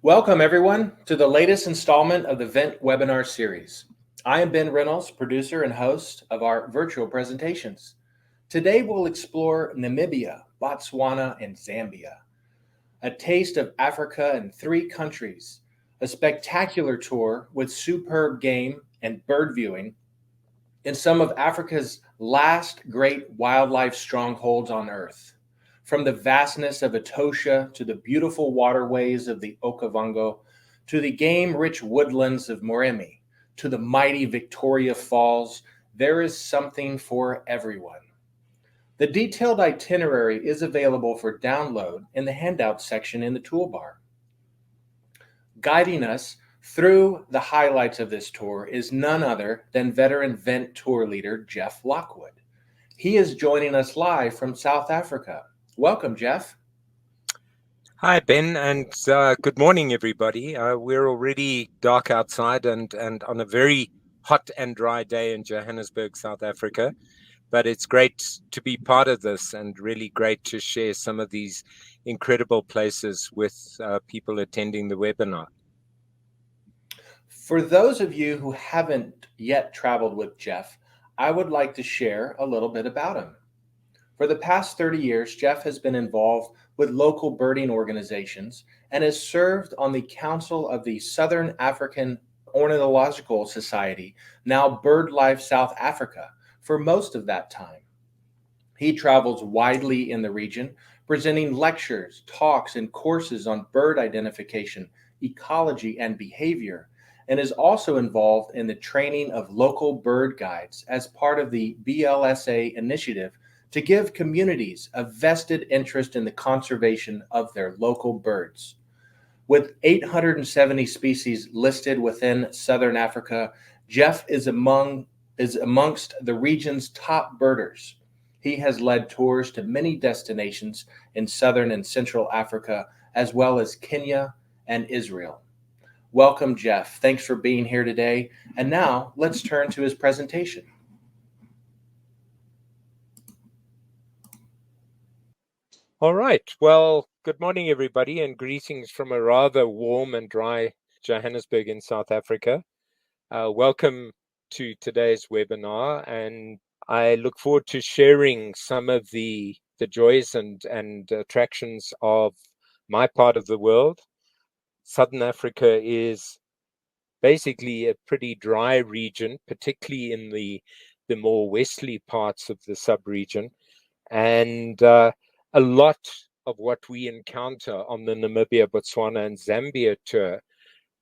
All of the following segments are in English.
Welcome, everyone, to the latest installment of the Vent webinar series. I am Ben Reynolds, producer and host of our virtual presentations. Today, we'll explore Namibia, Botswana, and Zambia, a taste of Africa in 3 countries, a spectacular tour with superb game and bird viewing in some of Africa's last great wildlife strongholds on Earth. From the vastness of Etosha to the beautiful waterways of the Okavango, to the game rich woodlands of Moremi, to the mighty Victoria Falls, there is something for everyone. The detailed itinerary is available for download in the handout section in the toolbar. Guiding us through the highlights of this tour is none other than veteran Vent tour leader Geoff Lockwood. He is joining us live from South Africa. Welcome, Geoff. Hi, Ben, and good morning, everybody. We're already dark outside and on a very hot and dry day in Johannesburg, South Africa. But it's great to be part of this and really great to share some of these incredible places with people attending the webinar. For those of you who haven't yet traveled with Geoff, I would like to share a little bit about him. For the past 30 years, Geoff has been involved with local birding organizations and has served on the council of the Southern African Ornithological Society, now BirdLife South Africa, for most of that time. He travels widely in the region, presenting lectures, talks, and courses on bird identification, ecology, and behavior, and is also involved in the training of local bird guides as part of the BLSA initiative to give communities a vested interest in the conservation of their local birds. With 870 species listed within Southern Africa, Geoff is amongst the region's top birders. He has led tours to many destinations in Southern and Central Africa, as well as Kenya and Israel. Welcome, Geoff. Thanks for being here today. And now let's turn to his presentation. All right. Well, good morning, everybody, and greetings from a rather warm and dry Johannesburg in South Africa. Welcome to today's webinar, and I look forward to sharing some of the joys and attractions of my part of the world. Southern Africa is basically a pretty dry region, particularly in the more westerly parts of the sub-region, and a lot of what we encounter on the Namibia, Botswana, and Zambia tour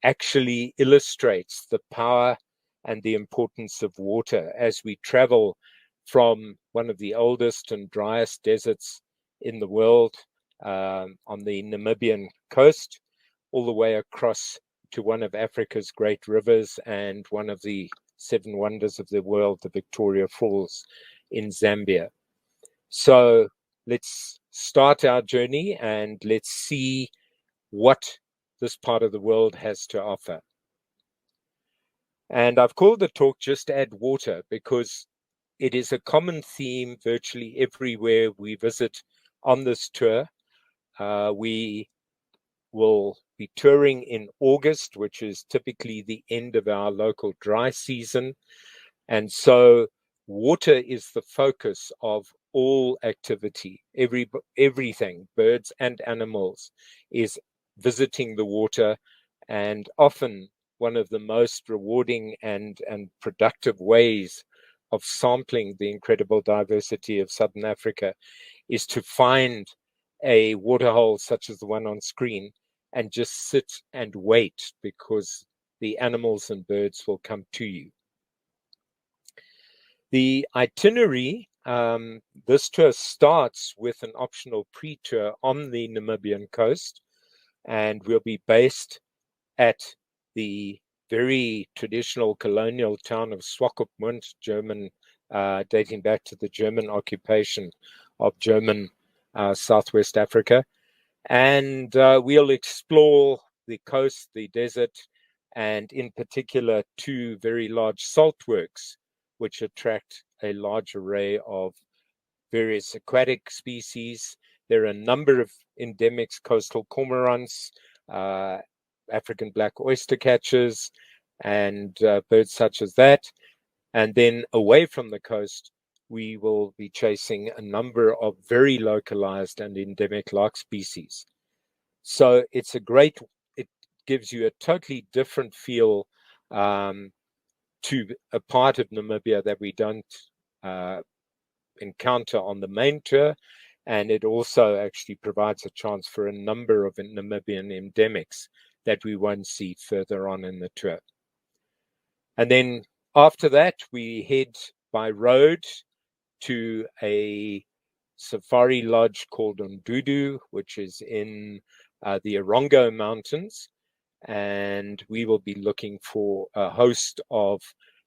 actually illustrates the power and the importance of water as we travel from one of the oldest and driest deserts in the world on the Namibian coast, all the way across to one of Africa's great rivers and one of the 7 wonders of the world, the Victoria Falls in Zambia. So let's start our journey and let's see what this part of the world has to offer. And I've called the talk Just Add Water because it is a common theme virtually everywhere we visit on this tour. We will be touring in August, which is typically the end of our local dry season. And so water is the focus of all activity. Everything, birds and animals, is visiting the water, and often one of the most rewarding and productive ways of sampling the incredible diversity of Southern Africa is to find a waterhole such as the one on screen and just sit and wait, because the animals and birds will come to you. The itinerary, this tour starts with an optional pre-tour on the Namibian coast, and we'll be based at the very traditional colonial town of Swakopmund, German, dating back to the German occupation of German Southwest Africa. And we'll explore the coast, the desert, and in particular 2 very large salt works, which attract a large array of various aquatic species. There are a number of endemics, coastal cormorants, African black oyster catchers and birds such as that. And then away from the coast, we will be chasing a number of very localized and endemic lark species. So it gives you a totally different feel to a part of Namibia that we don't encounter on the main tour. And it also actually provides a chance for a number of Namibian endemics that we won't see further on in the tour. And then after that, we head by road to a safari lodge called Ndudu, which is in the Orongo Mountains. And we will be looking for a host of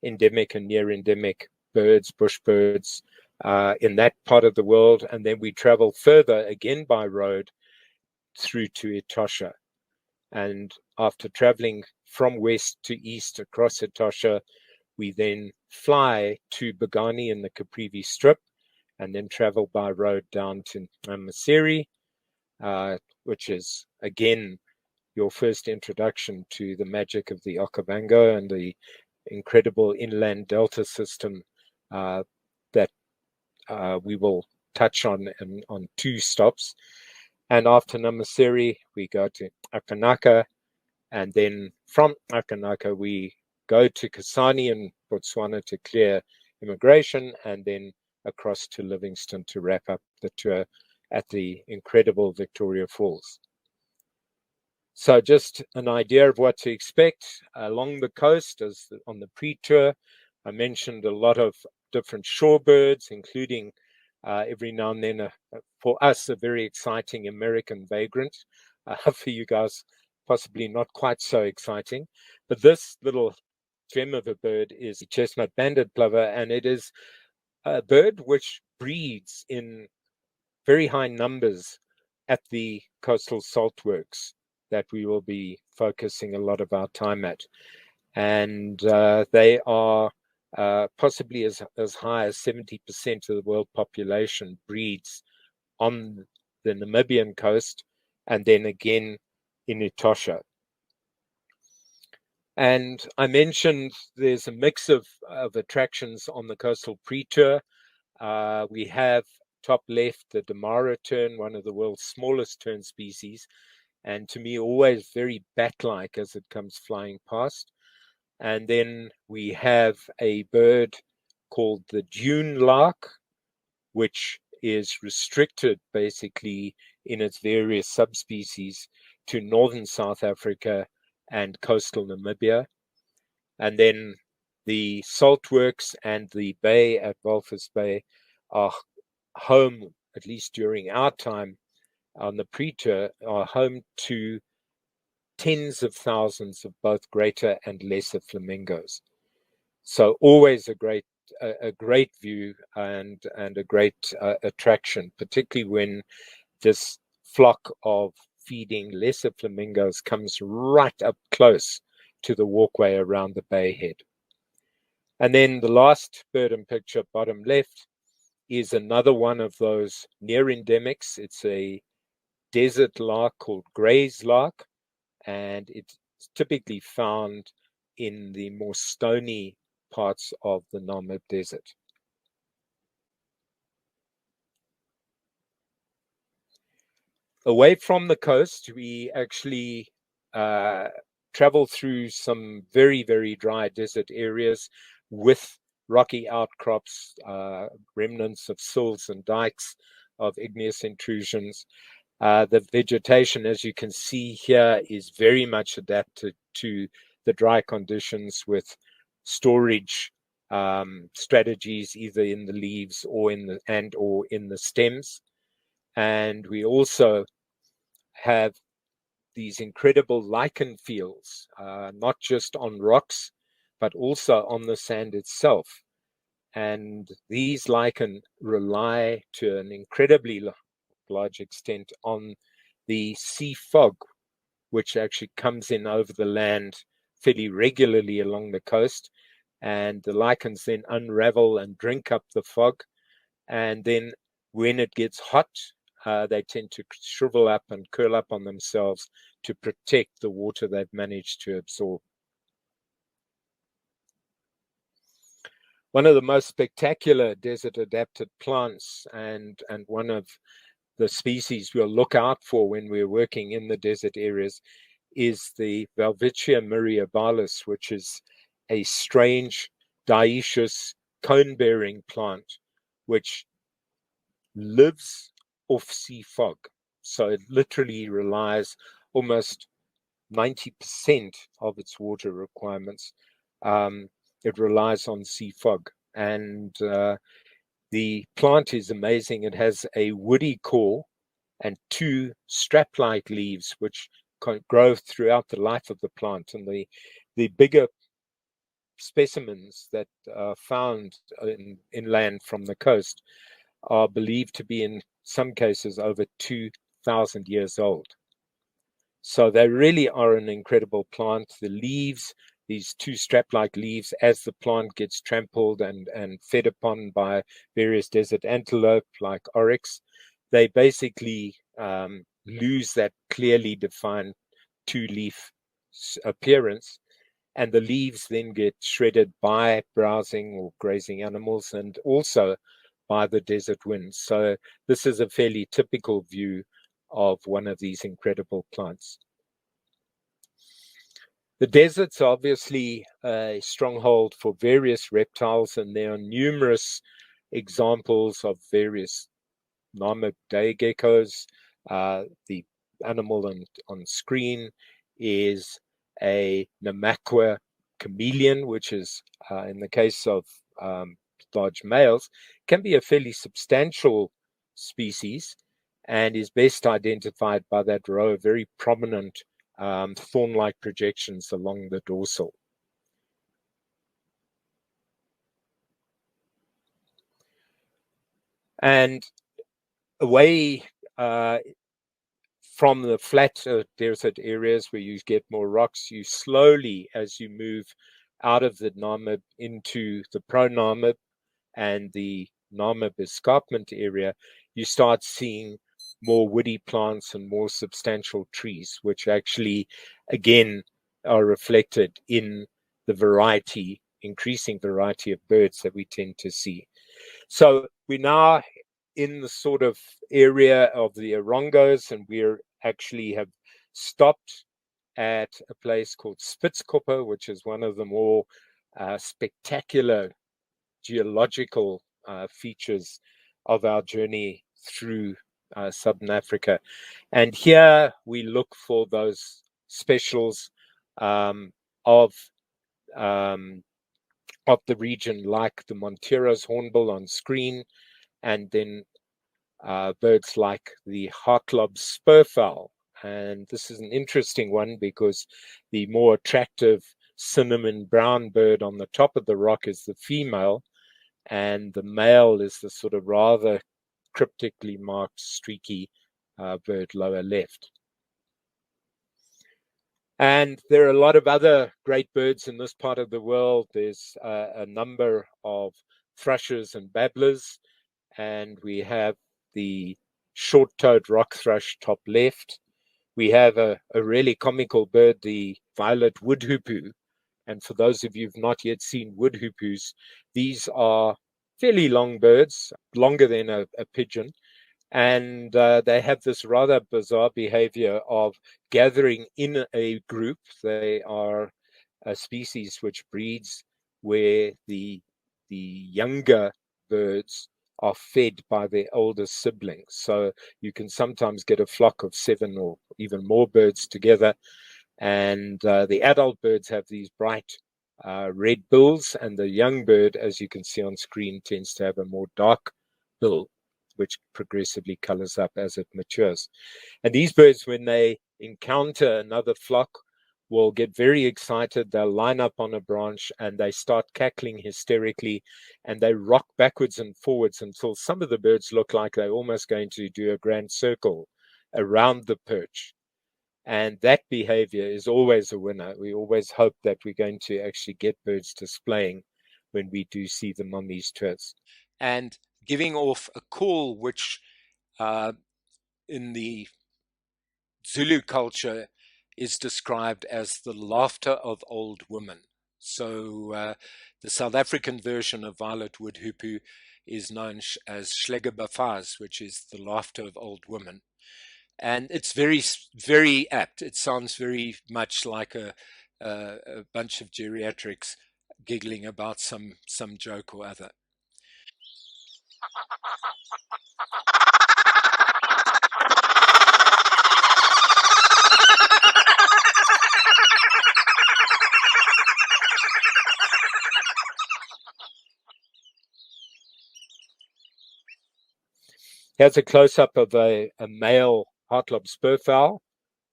endemic and near endemic birds, bush birds, in that part of the world. And then we travel further again by road through to Etosha. And after traveling from west to east across Etosha, we then fly to Bogani in the Caprivi Strip and then travel by road down to Masiri, which is, again, your first introduction to the magic of the Okavango and the incredible inland delta system that we will touch on two stops. And after Namasiri, we go to Akanaka, and then from Akanaka, we go to Kasane in Botswana to clear immigration, and then across to Livingstone to wrap up the tour at the incredible Victoria Falls. So just an idea of what to expect along the coast. As on the pre-tour, I mentioned a lot of different shorebirds, including every now and then, for us, a very exciting American vagrant. For you guys, possibly not quite so exciting. But this little gem of a bird is chestnut banded plover, and it is a bird which breeds in very high numbers at the coastal salt works that we will be focusing a lot of our time at. And they are possibly as high as 70% of the world population breeds on the Namibian coast, and then again in Etosha. And I mentioned there's a mix of attractions on the coastal pre-tour. We have top left the Damara tern, one of the world's smallest tern species, and to me always very bat-like as it comes flying past. And then we have a bird called the dune lark, which is restricted basically in its various subspecies to northern South Africa and coastal Namibia. And then the saltworks and the bay at Walvis Bay are home, at least during our time on the pre-tour, are home to tens of thousands of both greater and lesser flamingos. So always a great view and a great attraction, particularly when this flock of feeding lesser flamingos comes right up close to the walkway around the bay head. And then the last bird in picture, bottom left, is another one of those near endemics. It's a desert lark called Gray's lark, and it's typically found in the more stony parts of the Namib Desert. Away from the coast, we actually travel through some very, very dry desert areas with rocky outcrops, remnants of sills and dikes of igneous intrusions. The vegetation, as you can see here, is very much adapted to the dry conditions with storage strategies either in the leaves or in the stems. And we also have these incredible lichen fields, not just on rocks, but also on the sand itself. And these lichen rely to an incredibly large extent on the sea fog, which actually comes in over the land fairly regularly along the coast. And the lichens then unravel and drink up the fog. And then when it gets hot, they tend to shrivel up and curl up on themselves to protect the water they've managed to absorb. One of the most spectacular desert-adapted plants and one of the species we'll look out for when we're working in the desert areas is the Welwitschia myriabalis, which is a strange dioecious cone-bearing plant which lives off sea fog. So it literally relies almost 90% of its water requirements. It relies on sea fog. And the plant is amazing. It has a woody core and two strap-like leaves, which grow throughout the life of the plant. And the bigger specimens that are found inland from the coast are believed to be, in some cases, over 2,000 years old. So they really are an incredible plant. The leaves, these two strap-like leaves, as the plant gets trampled and fed upon by various desert antelope like oryx, they basically lose that clearly defined two-leaf appearance, and the leaves then get shredded by browsing or grazing animals and also by the desert winds. So this is a fairly typical view of one of these incredible plants. The desert's obviously a stronghold for various reptiles, and there are numerous examples of various Namib day geckos. The animal on screen is a Namakwa chameleon, which is, in the case of large males, can be a fairly substantial species and is best identified by that row of very prominent thorn-like projections along the dorsal. And away from the flat desert areas where you get more rocks, you slowly, as you move out of the Namib into the pro-Namib and the Namib escarpment area, you start seeing more woody plants and more substantial trees, which actually, again, are reflected in the variety, increasing variety of birds that we tend to see. So we're now in the sort of area of the Orongos, and we actually have stopped at a place called Spitzkoppe, which is one of the more spectacular geological features of our journey through Southern Africa. And here we look for those specials of the region, like the Montero's hornbill on screen, and then birds like the Hartlob spurfowl. And this is an interesting one because the more attractive cinnamon brown bird on the top of the rock is the female, and the male is the sort of rather cryptically marked streaky bird lower left. And there are a lot of other great birds in this part of the world. There's a number of thrushes and babblers, and we have the short-toed rock thrush top left. We have a really comical bird, the violet woodhoopoo. And for those of you who've not yet seen woodhoopoo's, these are fairly long birds, longer than a pigeon. And they have this rather bizarre behavior of gathering in a group. They are a species which breeds where the younger birds are fed by their older siblings. So you can sometimes get a flock of 7 or even more birds together. And the adult birds have these bright red bills, and the young bird, as you can see on screen, tends to have a more dark bill, which progressively colors up as it matures. And these birds, when they encounter another flock, will get very excited. They'll line up on a branch and they start cackling hysterically, and they rock backwards and forwards until some of the birds look like they're almost going to do a grand circle around the perch. And that behavior is always a winner. We always hope that we're going to actually get birds displaying when we do see them on these tours. And giving off a call which in the Zulu culture is described as the laughter of old women. So the South African version of Violet Wood Hoopoe is known as Schlegerbafaz, which is the laughter of old women. And it's very, very apt. It sounds very much like a bunch of geriatrics giggling about some joke or other. Here's a close-up of a male heartlob spurfowl,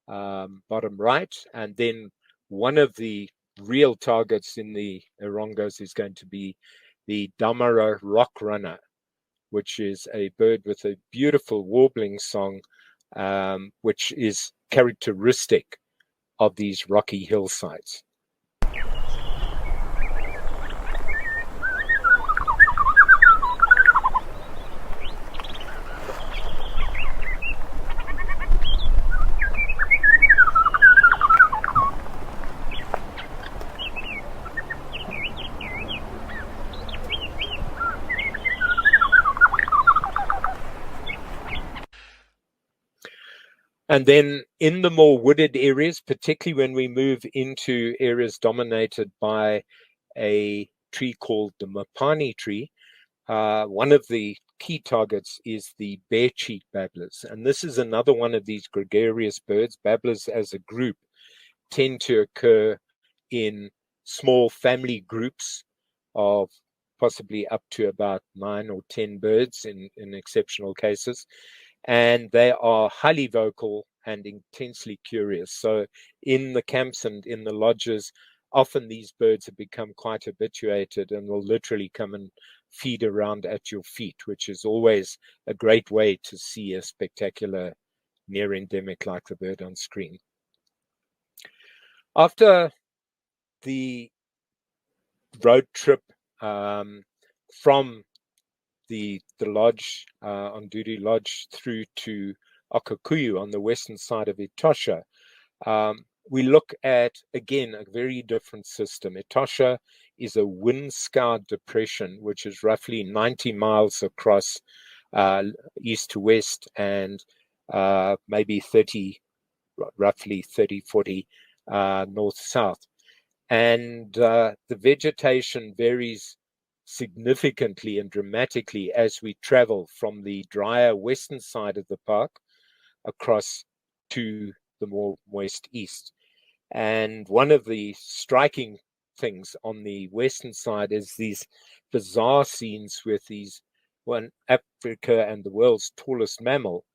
bottom right, and then one of the real targets in the Orongos is going to be the Damara rock runner, which is a bird with a beautiful warbling song, which is characteristic of these rocky hillsides. And then in the more wooded areas, particularly when we move into areas dominated by a tree called the Mopani tree, one of the key targets is the bare-cheek babblers. And this is another one of these gregarious birds. Babblers as a group tend to occur in small family groups of possibly up to about 9 or 10 birds in exceptional cases. And they are highly vocal and intensely curious. So in the camps and in the lodges, often these birds have become quite habituated and will literally come and feed around at your feet, which is always a great way to see a spectacular near endemic like the bird on screen. After the road trip from the lodge, Ondudi Lodge, through to Okakuyu on the western side of Etosha, we look at, again, a very different system. Etosha is a wind-scoured depression, which is roughly 90 miles across east to west and maybe roughly 30, 40 north-south. And the vegetation varies significantly and dramatically as we travel from the drier western side of the park across to the more west-east. And one of the striking things on the western side is these bizarre scenes with one Africa and the world's tallest mammal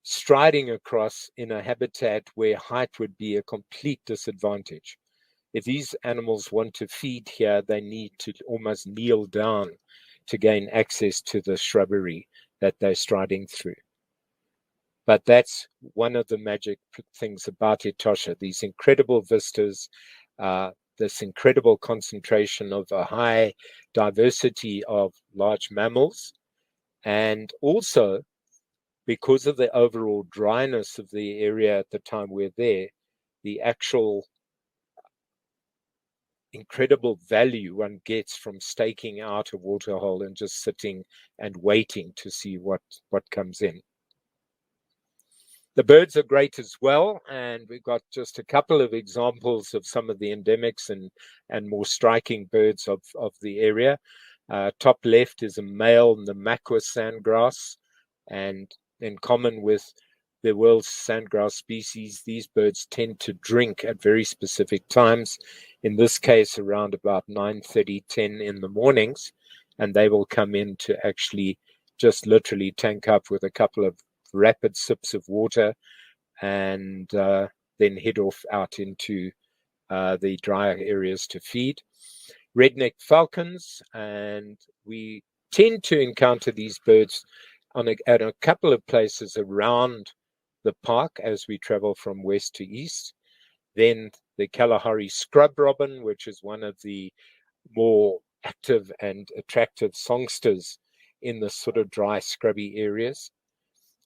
striding across in a habitat where height would be a complete disadvantage. If these animals want to feed here, they need to almost kneel down to gain access to the shrubbery that they're striding through. But that's one of the magic things about Etosha, these incredible vistas, this incredible concentration of a high diversity of large mammals, and also because of the overall dryness of the area at the time we're there, the actual incredible value one gets from staking out a waterhole and just sitting and waiting to see what comes in. The birds are great as well, and we've got just a couple of examples of some of the endemics and more striking birds of the area. Top left is a male Namakwa sandgrass, and in common with the world's sandgrouse species, these birds tend to drink at very specific times, in this case around about 9:30, 10 in the mornings, and they will come in to actually just literally tank up with a couple of rapid sips of water and then head off out into the drier areas to feed. Red-necked falcons, and we tend to encounter these birds at a couple of places around the park as we travel from west to east. Then the Kalahari scrub robin, which is one of the more active and attractive songsters in the sort of dry, scrubby areas.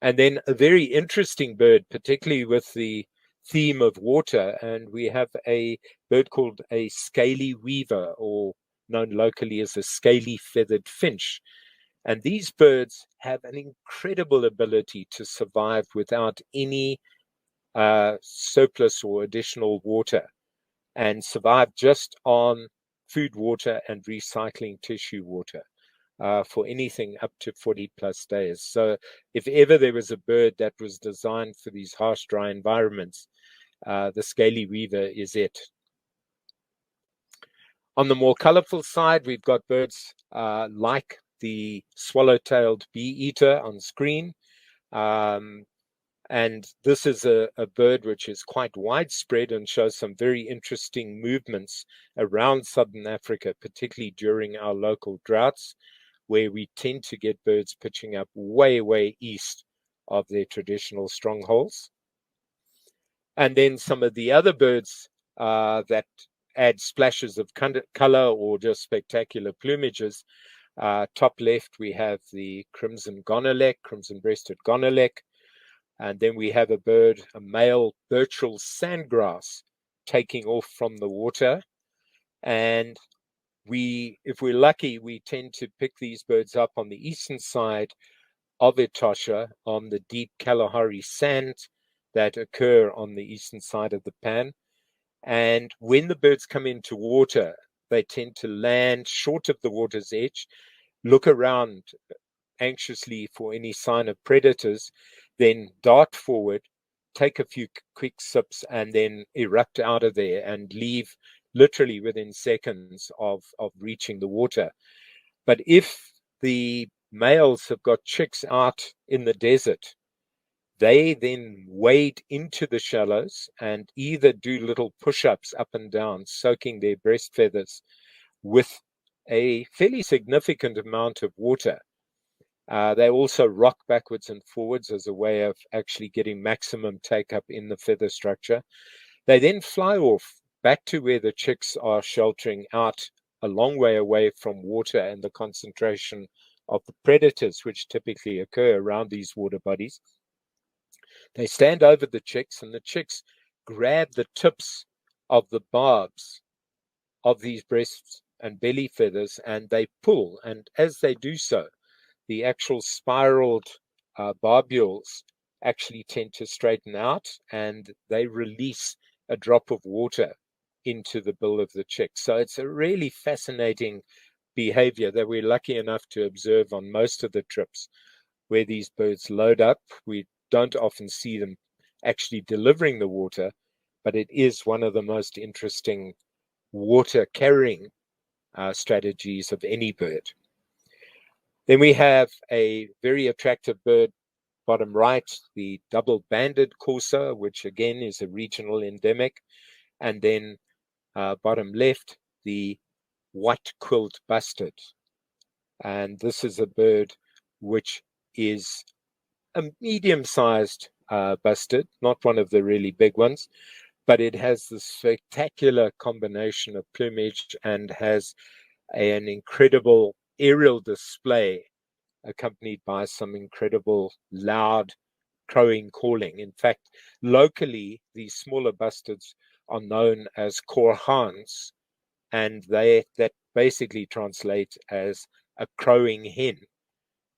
And then a very interesting bird, particularly with the theme of water, and we have a bird called a scaly weaver, or known locally as a scaly feathered finch. And these birds have an incredible ability to survive without any surplus or additional water, and survive just on food water and recycling tissue water for anything up to 40 plus days. So if ever there was a bird that was designed for these harsh, dry environments, the scaly weaver is it. On the more colorful side, we've got birds like the swallow-tailed bee-eater on screen. And this is a bird which is quite widespread and shows some very interesting movements around southern Africa, particularly during our local droughts, where we tend to get birds pitching up way, way east of their traditional strongholds. And then some of the other birds that add splashes of color or just spectacular plumages. Top left, we have the crimson-breasted gonolek. And then we have a bird, a male birchal sandgrass, taking off from the water. And if we're lucky, we tend to pick these birds up on the eastern side of Etosha on the deep Kalahari sands that occur on the eastern side of the pan. And when the birds come into water, they tend to land short of the water's edge, look around anxiously for any sign of predators, then dart forward, take a few quick sips, and then erupt out of there and leave literally within seconds of reaching the water. But if the males have got chicks out in the desert, they then wade into the shallows and either do little push-ups up and down, soaking their breast feathers with a fairly significant amount of water. They also rock backwards and forwards as a way of actually getting maximum take-up in the feather structure. They then fly off back to where the chicks are sheltering out a long way away from water and the concentration of the predators, which typically occur around these water bodies. They stand over the chicks, and the chicks grab the tips of the barbs of these breast and belly feathers, and they pull. And as they do so, the actual spiraled barbules actually tend to straighten out, and they release a drop of water into the bill of the chick. So it's a really fascinating behavior that we're lucky enough to observe on most of the trips where these birds load up. We don't often see them actually delivering the water, but it is one of the most interesting water carrying strategies of any bird. Then we have a very attractive bird, bottom right, the double-banded corsair, which again is a regional endemic. And then bottom left, the white-quilled bustard. And this is a bird which is a medium-sized bustard, not one of the really big ones, but it has this spectacular combination of plumage and has an incredible aerial display accompanied by some incredible loud crowing calling. In fact, locally, these smaller bustards are known as korhans, and that basically translate as a crowing hen.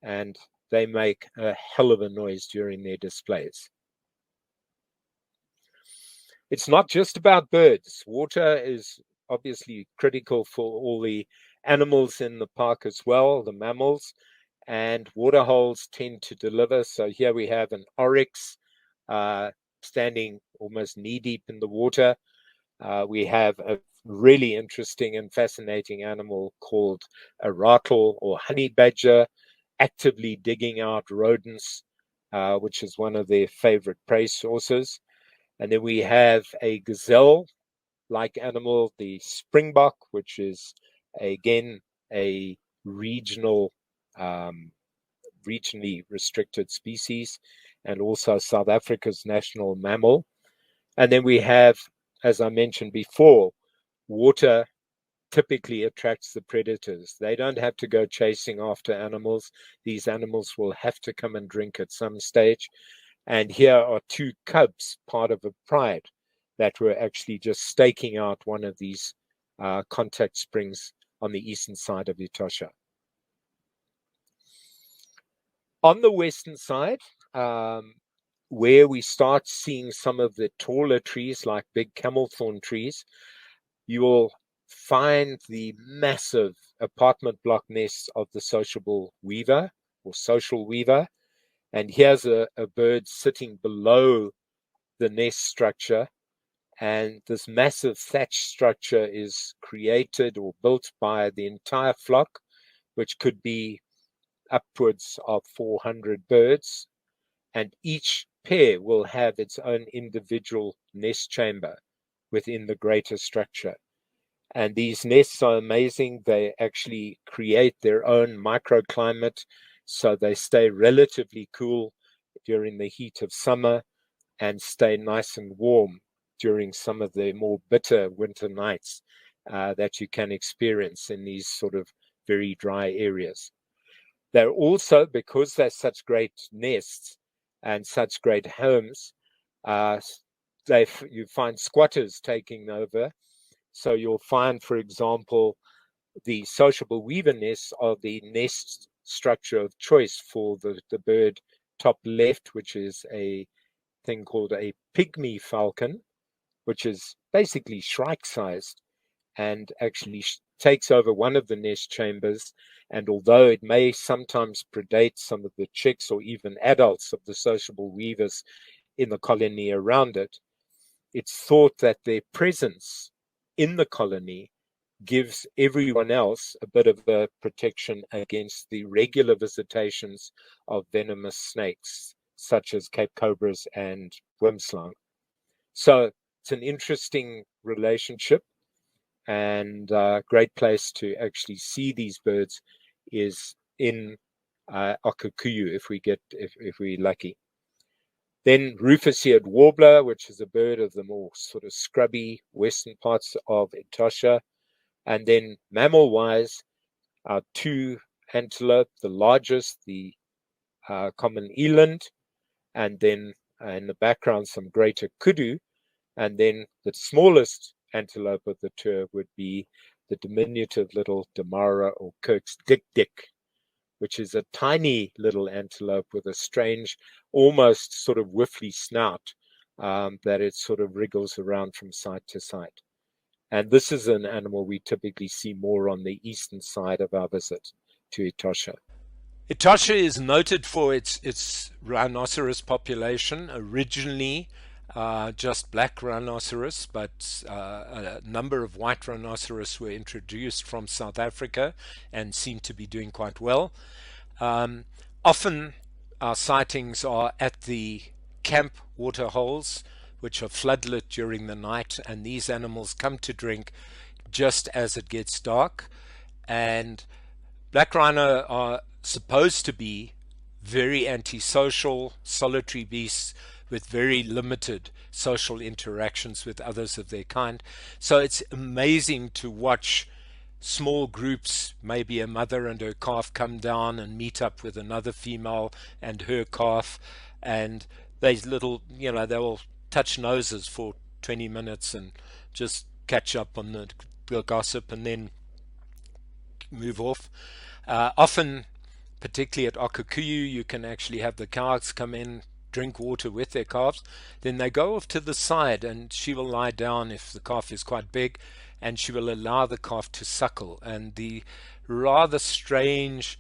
And they make a hell of a noise during their displays. It's not just about birds. Water is obviously critical for all the animals in the park as well, the mammals, and waterholes tend to deliver. So here we have an oryx standing almost knee-deep in the water. We have a really interesting and fascinating animal called a rattle or honey badger, actively digging out rodents, which is one of their favorite prey sources. And then we have a gazelle-like animal, the springbok, which is again a regionally restricted species, and also South Africa's national mammal. And then we have, as I mentioned before, water typically attracts the predators. They don't have to go chasing after animals. These animals will have to come and drink at some stage. And here are two cubs, part of a pride, that were actually just staking out one of these contact springs on the eastern side of Etosha. On the western side, where we start seeing some of the taller trees like big camel thorn trees, you will find the massive apartment block nests of the sociable weaver or social weaver. And here's a bird sitting below the nest structure. And this massive thatch structure is created or built by the entire flock, which could be upwards of 400 birds. And each pair will have its own individual nest chamber within the greater structure. And these nests are amazing. They actually create their own microclimate, so they stay relatively cool during the heat of summer and stay nice and warm during some of the more bitter winter nights that you can experience in these sort of very dry areas. They're also, because they're such great nests and such great homes, you find squatters taking over. So you'll find, for example, the sociable weaver nests are the nest structure of choice for the bird top left, which is a thing called a pygmy falcon, which is basically shrike-sized and actually takes over one of the nest chambers. And although it may sometimes predate some of the chicks or even adults of the sociable weavers in the colony around it, it's thought that their presence in the colony gives everyone else a bit of a protection against the regular visitations of venomous snakes, such as Cape cobras and wormslang. So it's an interesting relationship, and a great place to actually see these birds is in Okavango if we're lucky. Then rufous-eared warbler, which is a bird of the more sort of scrubby western parts of Etosha. And then mammal-wise, two antelope, the largest, the common eland, and then in the background some greater kudu, and then the smallest antelope of the tour would be the diminutive little Damara or Kirk's dik-dik, which is a tiny little antelope with a strange, almost sort of whiffly snout that it sort of wriggles around from side to side. And this is an animal we typically see more on the eastern side of our visit to Etosha. Etosha is noted for its rhinoceros population. Originally, just black rhinoceros, but a number of white rhinoceros were introduced from South Africa and seem to be doing quite well. Often our sightings are at the camp waterholes, which are floodlit during the night, and these animals come to drink just as it gets dark. And black rhino are supposed to be very antisocial, solitary beasts with very limited social interactions with others of their kind. So it's amazing to watch small groups, maybe a mother and her calf, come down and meet up with another female and her calf, and these little, they'll touch noses for 20 minutes and just catch up on the gossip and then move off. Often, particularly at Okavango, you can actually have the cows come in, drink water with their calves, then they go off to the side and she will lie down if the calf is quite big, and she will allow the calf to suckle. And the rather strange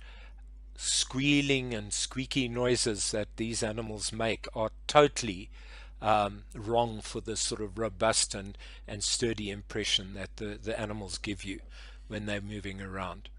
squealing and squeaky noises that these animals make are totally wrong for the sort of robust and sturdy impression that the animals give you when they're moving around.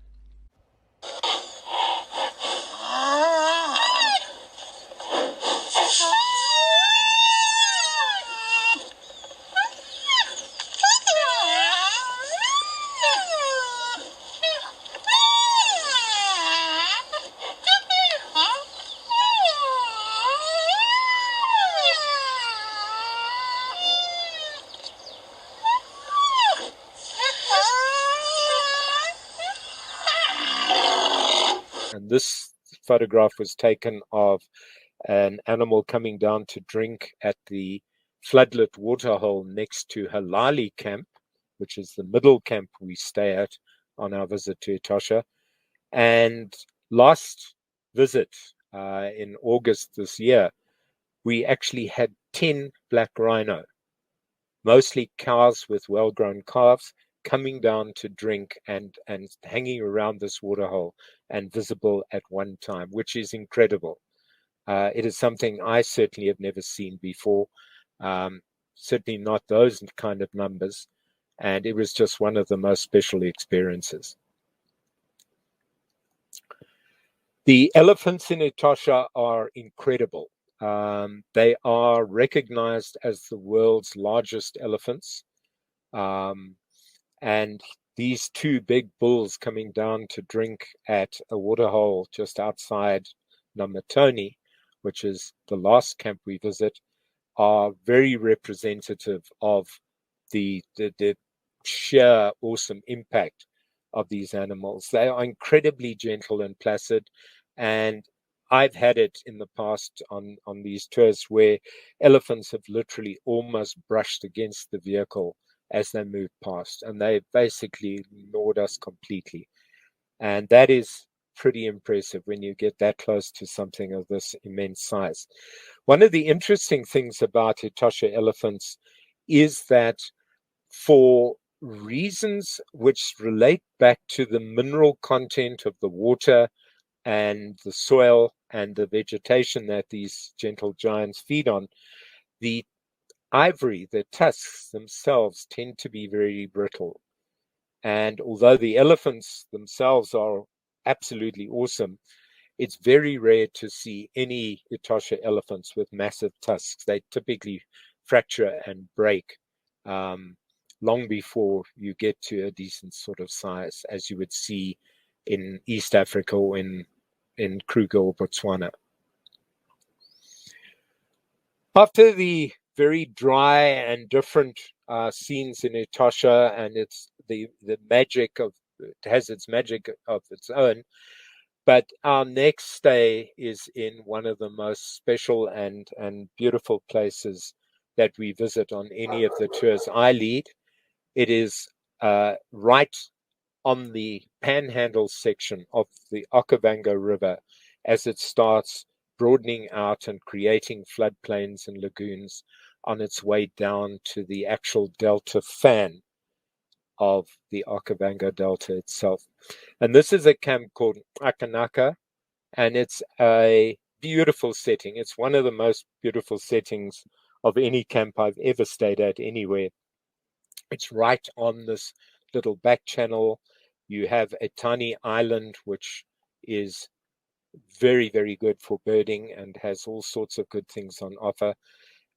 And this photograph was taken of an animal coming down to drink at the floodlit waterhole next to Halali camp, which is the middle camp we stay at on our visit to Etosha. And last visit in August this year, we actually had 10 black rhino, mostly cows with well-grown calves, coming down to drink and hanging around this waterhole and visible at one time, which is incredible. It is something I certainly have never seen before, certainly not those kind of numbers, and it was just one of the most special experiences. The elephants in Etosha are incredible. They are recognized as the world's largest elephants. And these two big bulls coming down to drink at a waterhole just outside Namatoni, which is the last camp we visit, are very representative of the sheer awesome impact of these animals. They are incredibly gentle and placid, and I've had it in the past on these tours where elephants have literally almost brushed against the vehicle as they move past, and they basically ignored us completely. And that is pretty impressive when you get that close to something of this immense size. One of the interesting things about Etosha elephants is that for reasons which relate back to the mineral content of the water and the soil and the vegetation that these gentle giants feed on, the ivory, the tusks themselves tend to be very brittle. And although the elephants themselves are absolutely awesome, it's very rare to see any Etosha elephants with massive tusks. They typically fracture and break long before you get to a decent sort of size, as you would see in East Africa or in Kruger or Botswana. After the very dry and different scenes in Etosha, and it's the magic of it has its magic of its own. But our next stay is in one of the most special and beautiful places that we visit on any of the tours I lead. It is right on the panhandle section of the Okavango River as it starts broadening out and creating floodplains and lagoons on its way down to the actual delta fan of the Okavango Delta itself. And this is a camp called Akanaka, and it's a beautiful setting. It's one of the most beautiful settings of any camp I've ever stayed at anywhere. It's right on this little back channel. You have a tiny island, which is very, very good for birding and has all sorts of good things on offer.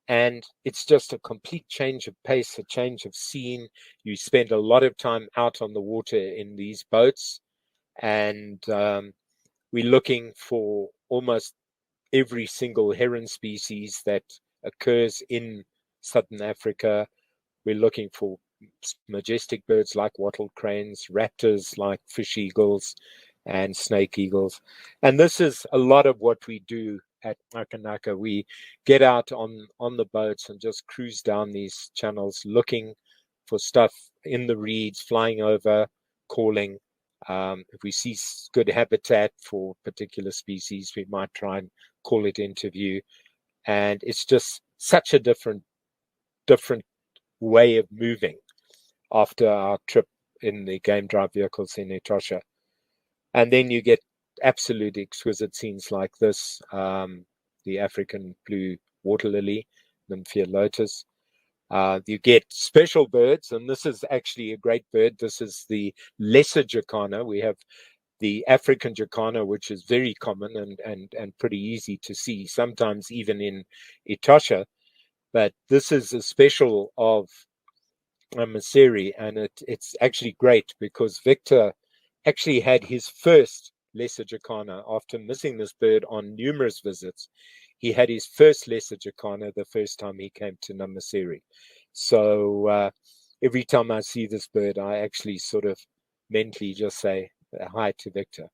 And it's just a complete change of pace, a change of scene. You spend a lot of time out on the water in these boats, and we're looking for almost every single heron species that occurs in Southern Africa. We're looking for majestic birds like wattle cranes, raptors like fish eagles, and snake eagles. And this is a lot of what we do at Akanaka. We get out on the boats and just cruise down these channels looking for stuff in the reeds, flying over, calling. If we see good habitat for particular species, we might try and call it into view. And it's just such a different way of moving after our trip in the game drive vehicles in Etosha. And then you get absolute exquisite scenes like this, the African blue water lily, Nymphea lotus. You get special birds, and this is actually a great bird. This is the lesser jacana. We have the African jacana, which is very common and pretty easy to see, sometimes even in Etosha. But this is a special of Maseri, and it's actually great because Victor actually had his first lesser jacana after missing this bird on numerous visits. He had his first lesser jacana the first time he came to Namaseri. So every time I see this bird, I actually sort of mentally just say hi to Victor.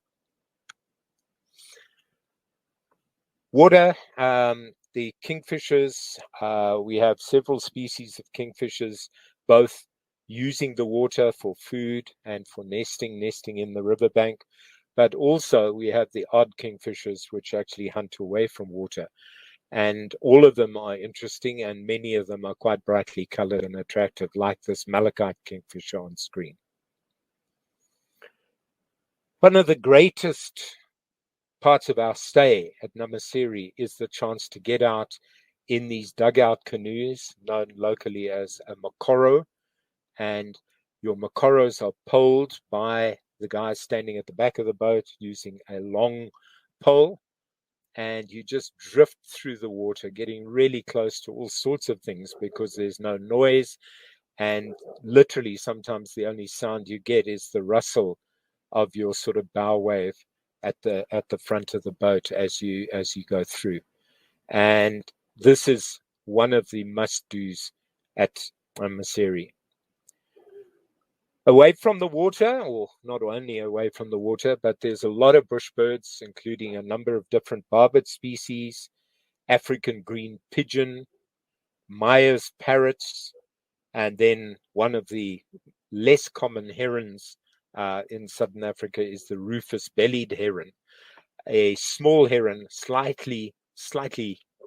Water, the kingfishers, we have several species of kingfishers, both using the water for food and for nesting in the riverbank. But also we have the odd kingfishers which actually hunt away from water. And all of them are interesting, and many of them are quite brightly colored and attractive, like this malachite kingfisher on screen. One of the greatest parts of our stay at Namasiri is the chance to get out in these dugout canoes, known locally as a makoro, and your makoros are poled by the guys standing at the back of the boat using a long pole, and you just drift through the water, getting really close to all sorts of things because there's no noise, and literally sometimes the only sound you get is the rustle of your sort of bow wave at the front of the boat as you go through. And this is one of the must-dos at Namasiri. Away from the water, or not only away from the water, but there's a lot of bush birds, including a number of different barbet species, African green pigeon, Myers parrots, and then one of the less common herons in southern Africa is the rufous-bellied heron, a small heron, slightly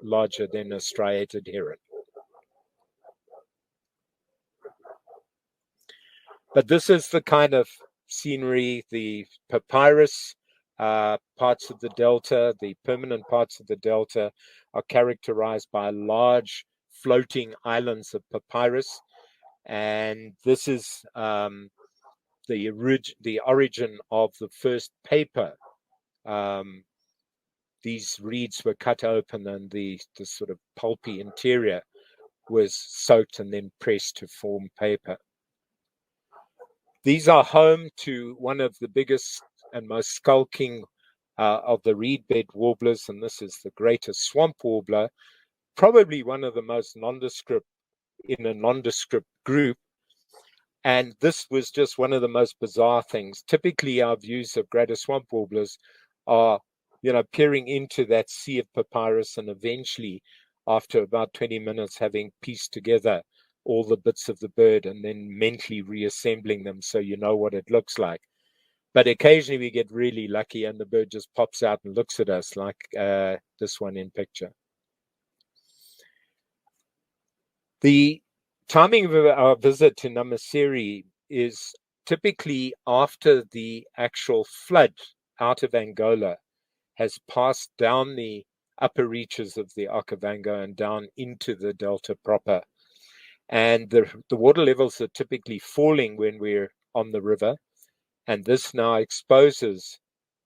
larger than a striated heron. But this is the kind of scenery, the papyrus parts of the delta, the permanent parts of the delta are characterized by large floating islands of papyrus. And this is the origin of the first paper. These reeds were cut open and the sort of pulpy interior was soaked and then pressed to form paper. These are home to one of the biggest and most skulking of the reed-bed warblers, and this is the greatest swamp warbler, probably one of the most nondescript in a nondescript group. And this was just one of the most bizarre things. Typically, our views of greater swamp warblers are, peering into that sea of papyrus, and eventually, after about 20 minutes, having pieced together all the bits of the bird and then mentally reassembling them so you know what it looks like. But occasionally we get really lucky and the bird just pops out and looks at us, like this one in picture. The timing of our visit to Namasiri is typically after the actual flood out of Angola has passed down the upper reaches of the Okavango and down into the delta proper. And the water levels are typically falling when we're on the river. And this now exposes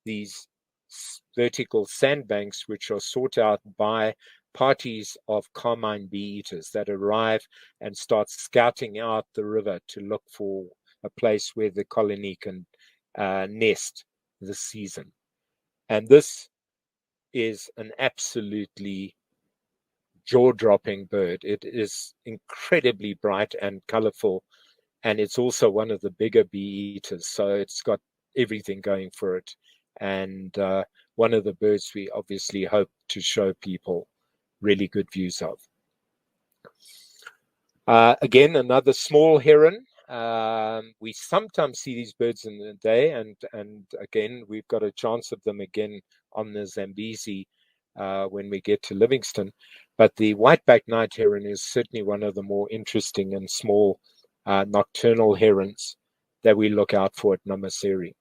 these vertical sandbanks, which are sought out by parties of carmine bee-eaters that arrive and start scouting out the river to look for a place where the colony can nest this season. And this is an absolutely jaw-dropping bird. It is incredibly bright and colorful, and it's also one of the bigger bee eaters, so it's got everything going for it. And one of the birds we obviously hope to show people really good views of. Again, another small heron. We sometimes see these birds in the day, and again, we've got a chance of them again on the Zambezi when we get to Livingstone. But the white-backed night heron is certainly one of the more interesting and small nocturnal herons that we look out for at Namasiri.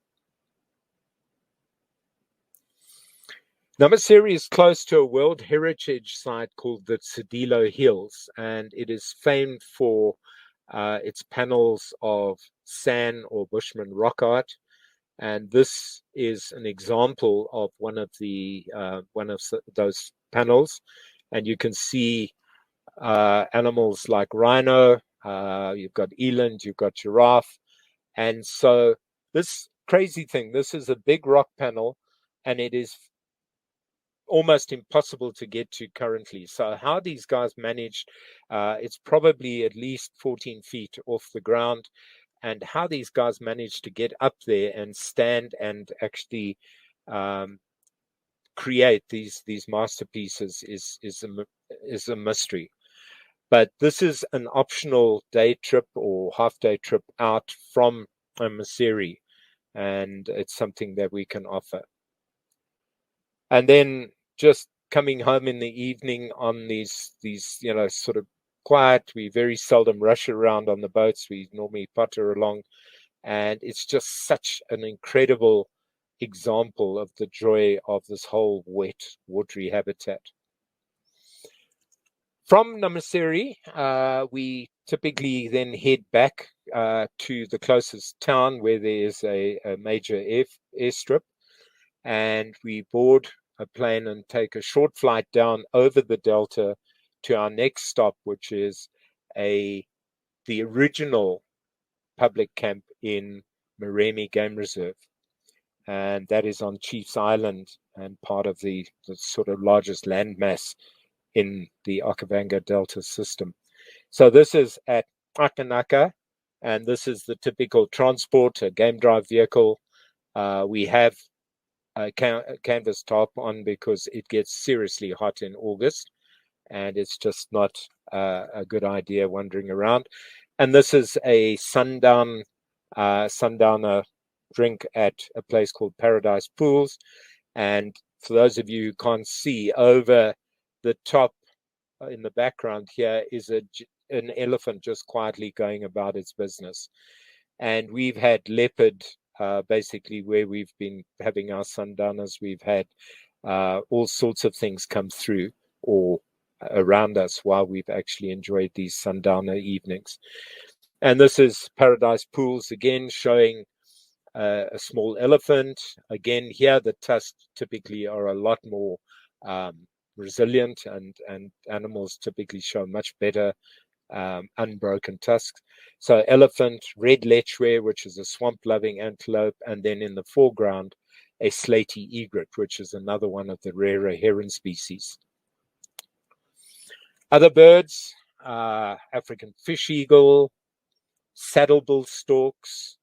Namasiri is close to a World Heritage Site called the Tsidilo Hills, and it is famed for its panels of San or Bushman rock art. And this is an example of one of those panels, and you can see animals like rhino. You've got eland, you've got giraffe, and so this crazy thing. This is a big rock panel, and it is almost impossible to get to currently. So how these guys managed, it's probably at least 14 feet off the ground, and how these guys managed to get up there and stand and actually create these masterpieces is a mystery. But this is an optional day trip or half-day trip out from Moremi, and it's something that we can offer. And then just coming home in the evening on these sort of quiet. We very seldom rush around on the boats. We normally potter along, and it's just such an incredible example of the joy of this whole wet, watery habitat. From Moremi, we typically then head back to the closest town where there is a major airstrip, and we board a plane and take a short flight down over the delta to our next stop, which is the original public camp in Moremi Game Reserve, and that is on Chief's Island and part of the sort of largest landmass in the Okavango Delta system. So this is at Akanaka, and this is the typical transport, a game drive vehicle. We have a canvas top on because it gets seriously hot in August, and it's just not a good idea wandering around. And this is a sundowner drink at a place called Paradise Pools. And for those of you who can't see, over the top in the background here is an elephant just quietly going about its business. And we've had leopard, basically where we've been having our sundowners. We've had all sorts of things come through or around us while we've actually enjoyed these sundowner evenings. And this is Paradise Pools again, showing a small elephant. Again, here the tusks typically are a lot more resilient, and animals typically show much better unbroken tusks. So elephant, red lechwe, which is a swamp-loving antelope, and then in the foreground, a slaty egret, which is another one of the rarer heron species. Other birds, African fish eagle, saddlebill storks,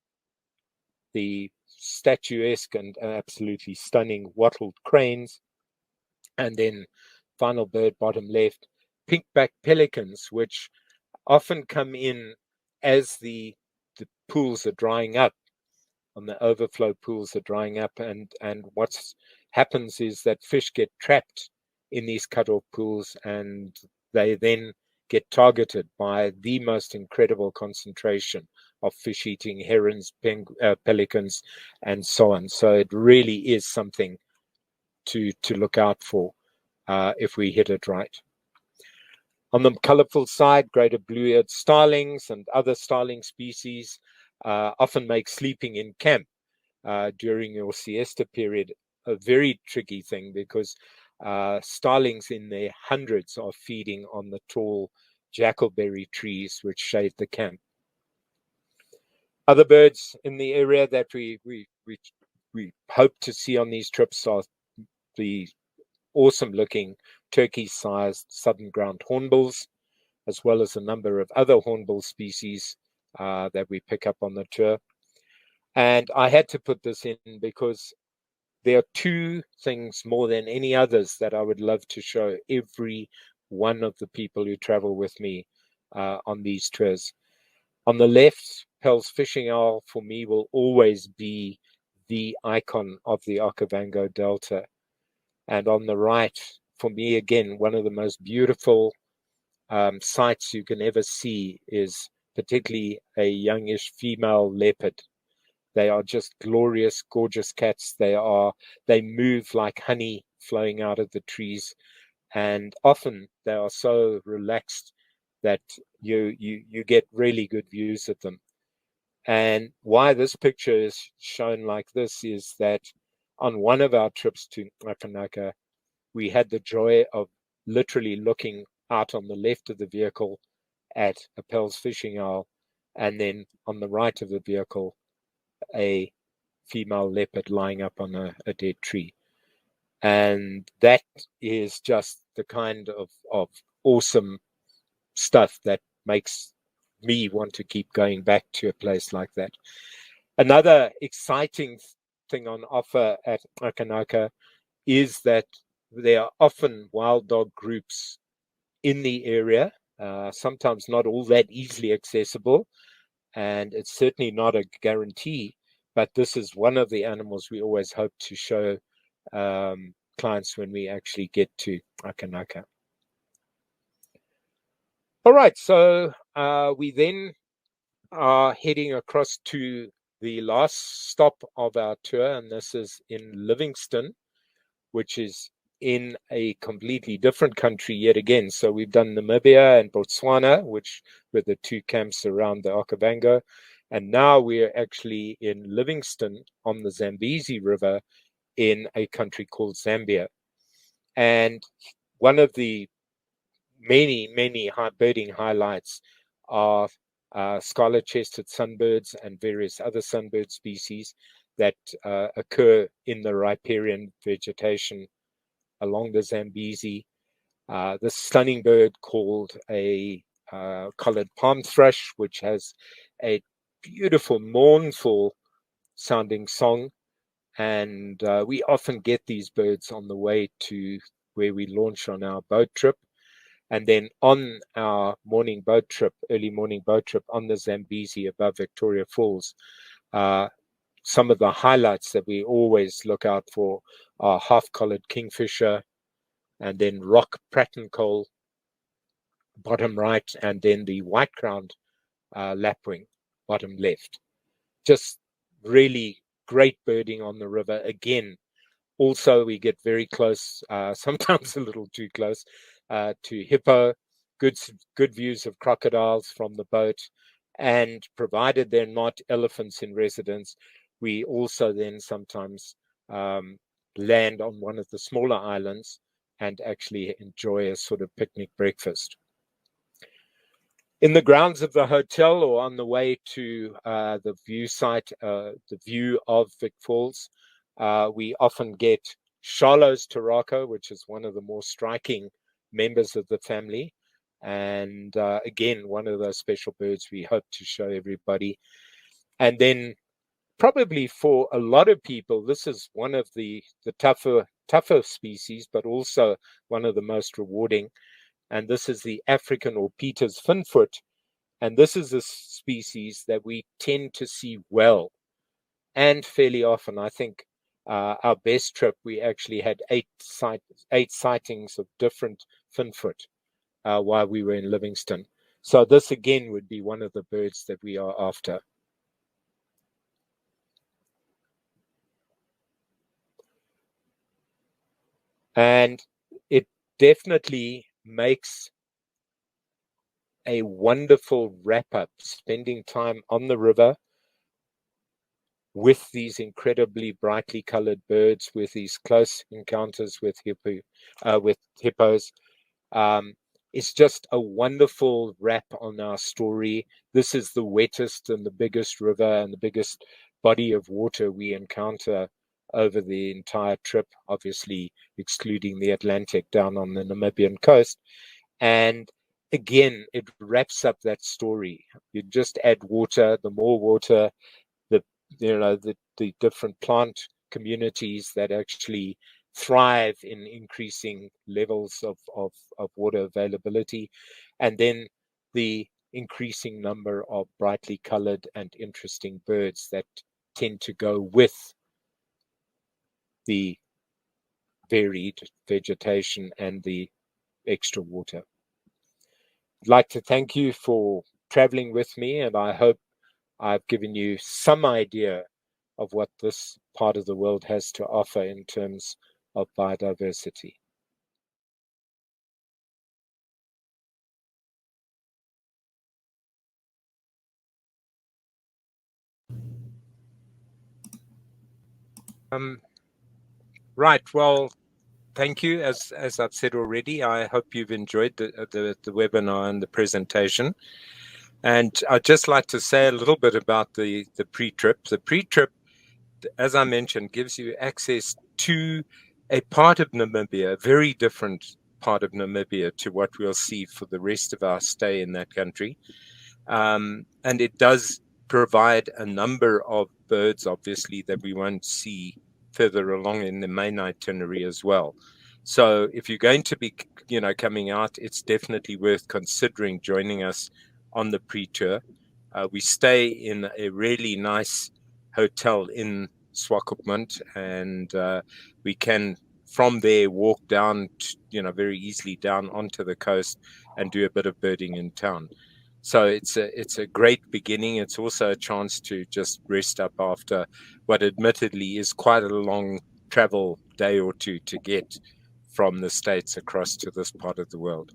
the statuesque and absolutely stunning wattled cranes, and then final bird, bottom left, pink-backed pelicans, which often come in as the pools are drying up, on the overflow pools are drying up, and what happens is that fish get trapped in these cut-off pools, and they then get targeted by the most incredible concentration of fish-eating herons, pelicans, and so on. So it really is something to look out for if we hit it right. On the colorful side, greater blue-eared starlings and other starling species often make sleeping in camp during your siesta period a very tricky thing, because starlings in their hundreds are feeding on the tall jackalberry trees which shade the camp. Other birds in the area that we hope to see on these trips are the awesome-looking turkey-sized southern ground hornbills, as well as a number of other hornbill species that we pick up on the tour. And I had to put this in because there are two things more than any others that I would love to show every one of the people who travel with me on these tours. On the left, Pell's fishing owl for me will always be the icon of the Okavango Delta. And on the right, for me, again, one of the most beautiful sights you can ever see is particularly a youngish female leopard. They are just glorious, gorgeous cats. They move like honey flowing out of the trees, and often they are so relaxed that you get really good views of them. And why this picture is shown like this is that on one of our trips to Akanaka, we had the joy of literally looking out on the left of the vehicle at a Pell's fishing owl, and then on the right of the vehicle, a female leopard lying up on a dead tree. And that is just the kind of awesome stuff that makes me want to keep going back to a place like that. Another exciting thing on offer at Akanaka is that there are often wild dog groups in the area, sometimes not all that easily accessible, and it's certainly not a guarantee, but this is one of the animals we always hope to show clients when we actually get to Akanaka. All right, so we then are heading across to the last stop of our tour, and this is in Livingstone, which is in a completely different country yet again. So we've done Namibia and Botswana, which were the two camps around the Okavango, and now we're actually in Livingstone on the Zambezi River in a country called Zambia. And one of the many birding highlights are scarlet-chested sunbirds and various other sunbird species that occur in the riparian vegetation along the Zambezi. The stunning bird called a collared palm thrush, which has a beautiful, mournful sounding song. And we often get these birds on the way to where we launch on our boat trip. And then on our morning boat trip, early morning boat trip on the Zambezi above Victoria Falls, some of the highlights that we always look out for are half-collared kingfisher, and then rock pratincoal, bottom right, and then the white-crowned lapwing, bottom left. Just really great birding on the river. Again, also we get very close, sometimes a little too close, to hippo, good views of crocodiles from the boat, and provided they're not elephants in residence, we also then sometimes land on one of the smaller islands and actually enjoy a sort of picnic breakfast. In the grounds of the hotel or on the way to the view site, the view of Vic Falls, we often get Charlot's Turako, which is one of the more striking members of the family. And again, one of those special birds we hope to show everybody. And then probably for a lot of people, this is one of the tougher species, but also one of the most rewarding. And this is the African or Peter's finfoot. And this is a species that we tend to see well and fairly often. I think our best trip, we actually had 8 sightings of different finfoot while we were in Livingstone. So this again would be one of the birds that we are after. And it definitely makes a wonderful wrap-up, spending time on the river with these incredibly brightly colored birds, with these close encounters with hippos. It's just a wonderful wrap on our story. This is the wettest and the biggest river and the biggest body of water we encounter over the entire trip, obviously excluding the Atlantic down on the Namibian coast. And again, it wraps up that story. You just add water, the more water, the different plant communities that actually thrive in increasing levels of water availability, and then the increasing number of brightly colored and interesting birds that tend to go with the varied vegetation and the extra water. I'd like to thank you for traveling with me, and I hope I've given you some idea of what this part of the world has to offer in terms of biodiversity. Right, well, thank you. As I've said already, I hope you've enjoyed the webinar and the presentation. And I'd just like to say a little bit about the pre-trip. The pre-trip, as I mentioned, gives you access to a part of Namibia, a very different part of Namibia to what we'll see for the rest of our stay in that country. And it does provide a number of birds, obviously, that we won't see further along in the main itinerary as well. So if you're going to be, coming out, it's definitely worth considering joining us on the pre-tour. We stay in a really nice hotel in Swakopmund, and we can from there walk down, very easily down onto the coast and do a bit of birding in town. So it's a great beginning. It's also a chance to just rest up after what admittedly is quite a long travel day or two to get from the States across to this part of the world.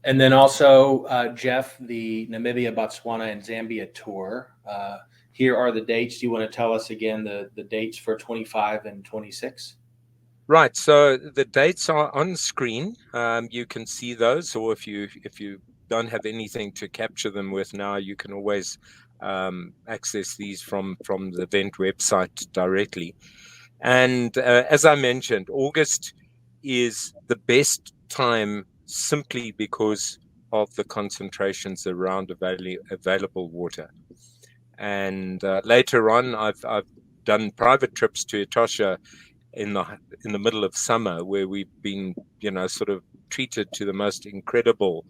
And then also, Geoff, the Namibia, Botswana, and Zambia tour. Here are the dates. Do you want to tell us again the dates for 25 and 26? Right. So the dates are on screen. You can see those, or if you don't have anything to capture them with now, you can always access these from the event website directly. And as I mentioned, August is the best time simply because of the concentrations around available water. And later on, I've done private trips to Etosha in the middle of summer, where we've been, sort of treated to the most incredible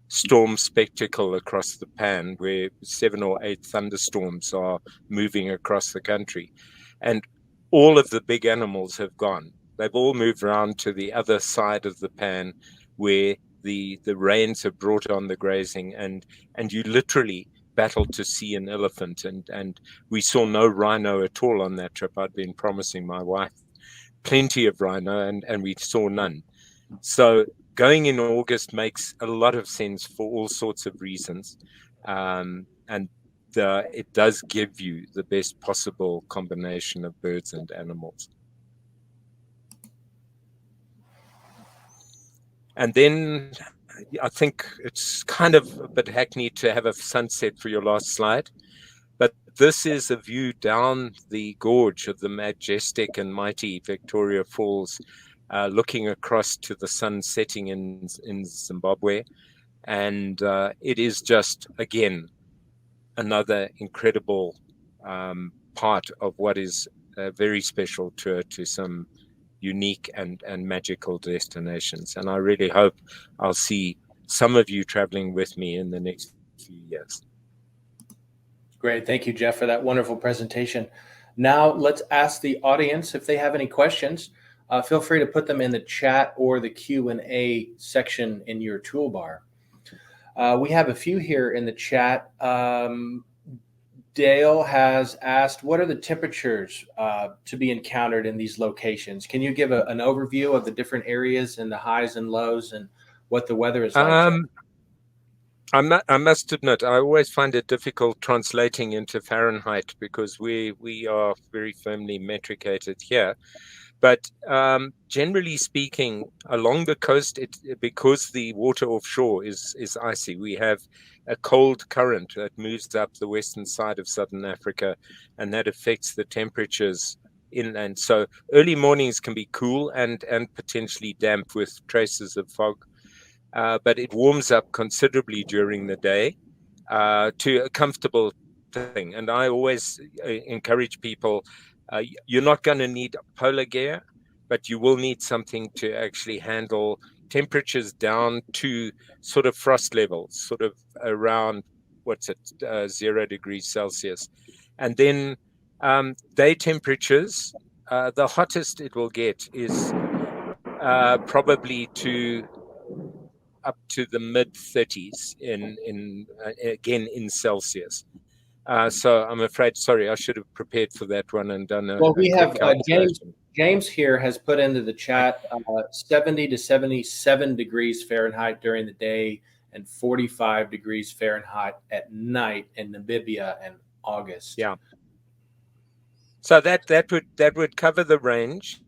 storm spectacle across the pan, where 7 or 8 thunderstorms are moving across the country, and all of the big animals have gone. They've all moved around to the other side of the pan, where the rains have brought on the grazing, and you literally battle to see an elephant, and we saw no rhino at all on that trip. I'd been promising my wife plenty of rhino, and we saw none. So going in August makes a lot of sense for all sorts of reasons, and it does give you the best possible combination of birds and animals. And then I think it's kind of a bit hackneyed to have a sunset for your last slide, but this is a view down the gorge of the majestic and mighty Victoria Falls, looking across to the sun setting in Zimbabwe. And it is just, again, another incredible part of what is a very special tour to some unique and magical destinations. And I really hope I'll see some of you traveling with me in the next few years. Great. Thank you, Geoff, for that wonderful presentation. Now let's ask the audience if they have any questions. Feel free to put them in the chat or the Q&A section in your toolbar. We have a few here in the chat. Dale has asked, what are the temperatures to be encountered in these locations? Can you give an overview of the different areas and the highs and lows and what the weather is like? I must admit, I always find it difficult translating into Fahrenheit because we are very firmly metricated here. But generally speaking, along the coast, because the water offshore is icy, we have a cold current that moves up the western side of southern Africa, and that affects the temperatures inland. So early mornings can be cool and potentially damp with traces of fog. But it warms up considerably during the day to a comfortable thing. And I always encourage people, you're not going to need polar gear, but you will need something to actually handle temperatures down to sort of frost levels, sort of around, 0 degrees Celsius. And then day temperatures, the hottest it will get is probably up to the mid 30s again in Celsius. So I'm afraid, sorry, I should have prepared for that one and done Well, we have James here has put into the chat 70 to 77 degrees Fahrenheit during the day and 45 degrees Fahrenheit at night in Namibia in August. Yeah. So that would cover the range,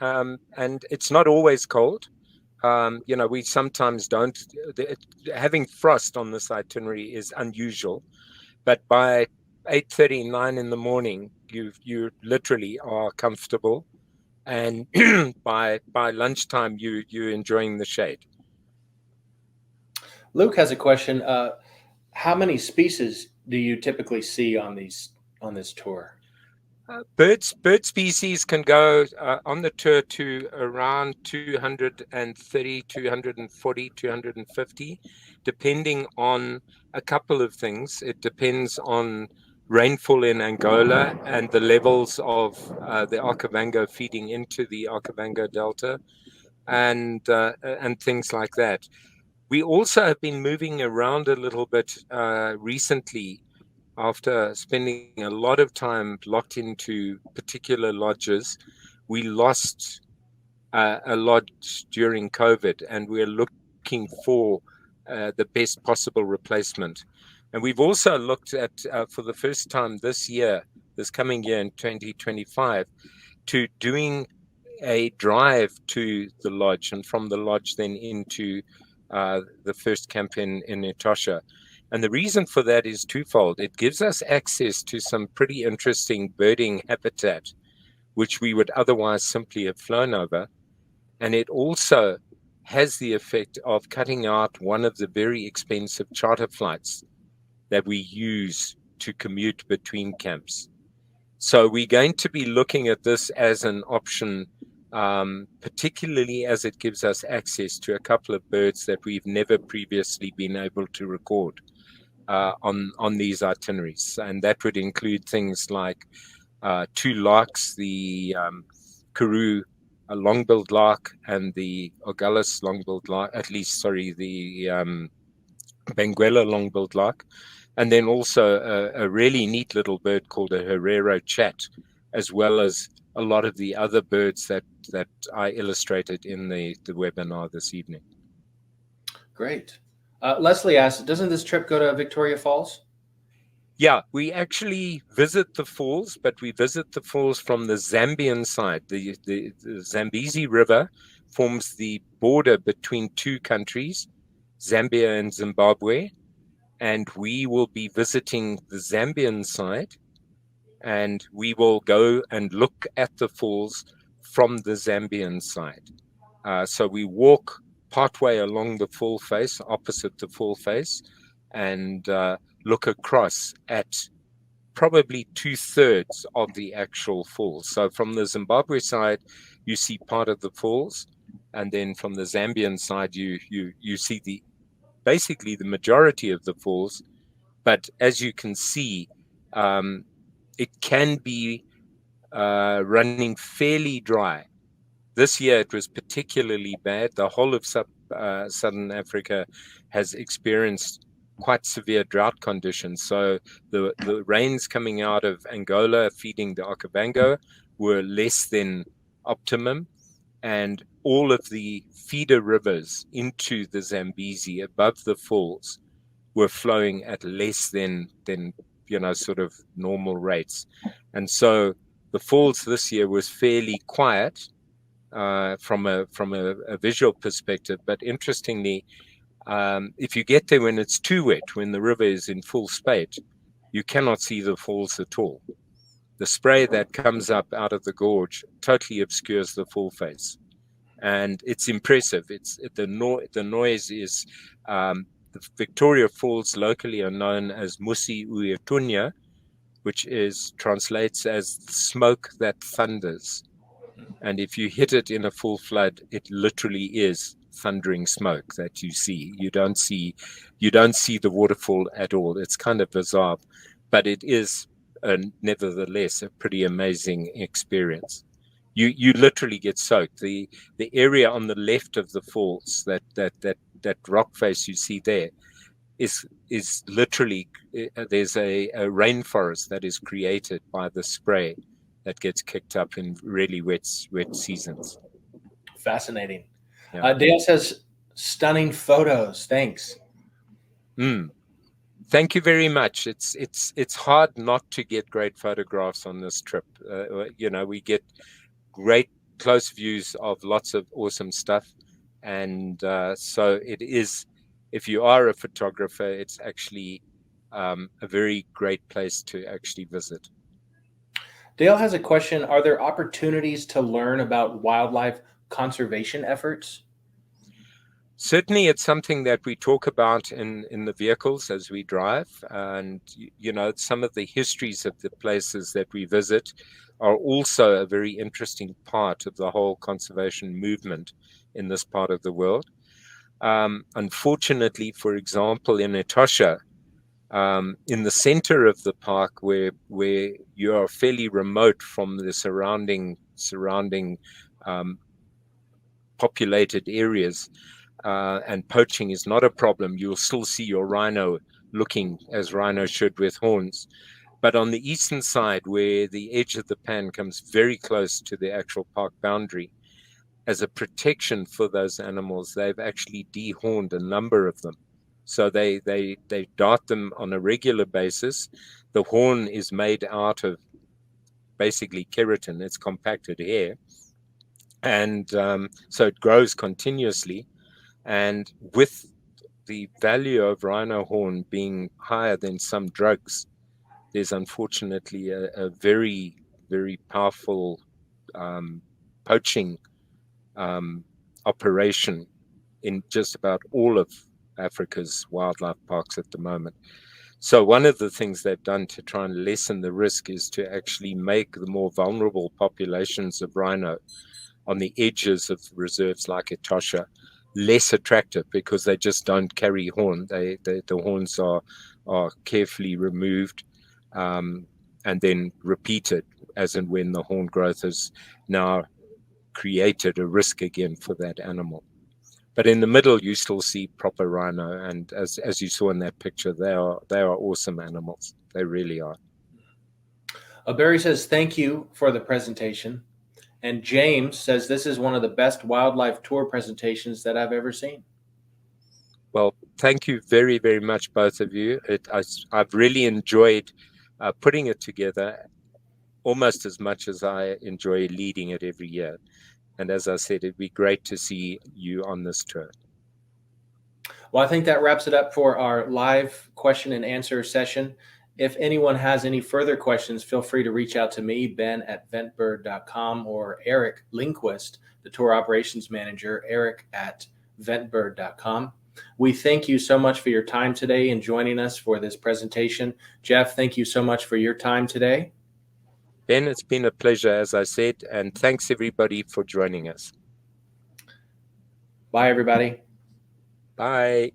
and it's not always cold. We sometimes don't. Having frost on this itinerary is unusual, but by 8:30, 9 in the morning, you literally are comfortable, and by lunchtime you're enjoying the shade. Luke has a question. How many species do you typically see on these on this tour? Bird species can go on the tour to around 230, 240, 250, depending on a couple of things. It depends on rainfall in Angola and the levels of the Okavango feeding into the Okavango Delta and things like that. We also have been moving around a little bit recently after spending a lot of time locked into particular lodges. We lost a lodge during COVID, and we're looking for the best possible replacement. And we've also looked at, for the first time this year, this coming year in 2025, to doing a drive to the lodge, and from the lodge then into the first camp in Etosha. And the reason for that is twofold. It gives us access to some pretty interesting birding habitat, which we would otherwise simply have flown over. And it also has the effect of cutting out one of the very expensive charter flights that we use to commute between camps. So we're going to be looking at this as an option, particularly as it gives us access to a couple of birds that we've never previously been able to record on these itineraries. And that would include things like two larks, the Karoo long-billed lark and the Ogalus long-billed lark, the Benguela long-billed lark. And then also a really neat little bird called a Herero chat, as well as a lot of the other birds that I illustrated in the webinar this evening. Great. Leslie asked, doesn't this trip go to Victoria Falls? Yeah, we actually visit the falls, but we visit the falls from the Zambian side. The Zambezi River forms the border between two countries, Zambia and Zimbabwe. And we will be visiting the Zambian side, and we will go and look at the falls from the Zambian side. So we walk partway along the fall face, opposite the fall face, and look across at probably 2/3 of the actual falls. So from the Zimbabwe side, you see part of the falls, and then from the Zambian side, you see basically the majority of the falls. But as you can see, it can be running fairly dry. This year it was particularly bad. The whole of southern Africa has experienced quite severe drought conditions. So the rains coming out of Angola feeding the Okavango were less than optimum, and all of the feeder rivers into the Zambezi above the falls were flowing at less than sort of normal rates. And so the falls this year was fairly quiet from a visual perspective. But interestingly, if you get there when it's too wet, when the river is in full spate, you cannot see the falls at all. The spray that comes up out of the gorge totally obscures the fall face, and it's impressive. The noise is the Victoria Falls locally are known as Musi Uetunya, which translates as smoke that thunders. And if you hit it in a full flood, it literally is thundering smoke that you see. You don't see the waterfall at all. It's kind of bizarre, but it is nevertheless a pretty amazing experience. You literally get soaked. The area on the left of the falls, that rock face you see there, is literally there's a rainforest that is created by the spray that gets kicked up in really wet seasons. Fascinating. Yeah. Dale says, stunning photos. Thanks. Thank you very much. It's hard not to get great photographs on this trip. We get great close views of lots of awesome stuff. And so it is, if you are a photographer, it's actually a very great place to actually visit. Dale has a question. Are there opportunities to learn about wildlife conservation efforts? Certainly, it's something that we talk about in the vehicles as we drive. And, some of the histories of the places that we visit are also a very interesting part of the whole conservation movement in this part of the world. Unfortunately, for example, in Etosha, in the center of the park, where you are fairly remote from the surrounding populated areas, and poaching is not a problem, you'll still see your rhino looking as rhino should, with horns. But on the eastern side, where the edge of the pan comes very close to the actual park boundary, as a protection for those animals, they've actually dehorned a number of them. So they dart them on a regular basis. The horn is made out of basically keratin, it's compacted hair. And so it grows continuously. And with the value of rhino horn being higher than some drugs, there's unfortunately a very, very powerful poaching operation in just about all of Africa's wildlife parks at the moment. So one of the things they've done to try and lessen the risk is to actually make the more vulnerable populations of rhino on the edges of reserves like Etosha less attractive, because they just don't carry horn. The horns are carefully removed and then repeated as and when the horn growth has now created a risk again for that animal. But in the middle, you still see proper rhino, and as you saw in that picture, they are awesome animals. They really are. Barry says, thank you for the presentation. And James says, this is one of the best wildlife tour presentations that I've ever seen. Well, thank you very, very much, both of you. I've really enjoyed putting it together almost as much as I enjoy leading it every year. And as I said, it'd be great to see you on this tour. Well, I think that wraps it up for our live question and answer session. If anyone has any further questions, feel free to reach out to me, ben@ventbird.com, or Eric Lindquist, the tour operations manager, eric@ventbird.com. We thank you so much for your time today and joining us for this presentation. Geoff, thank you so much for your time today. Ben, it's been a pleasure, as I said, and thanks everybody for joining us. Bye, everybody. Bye.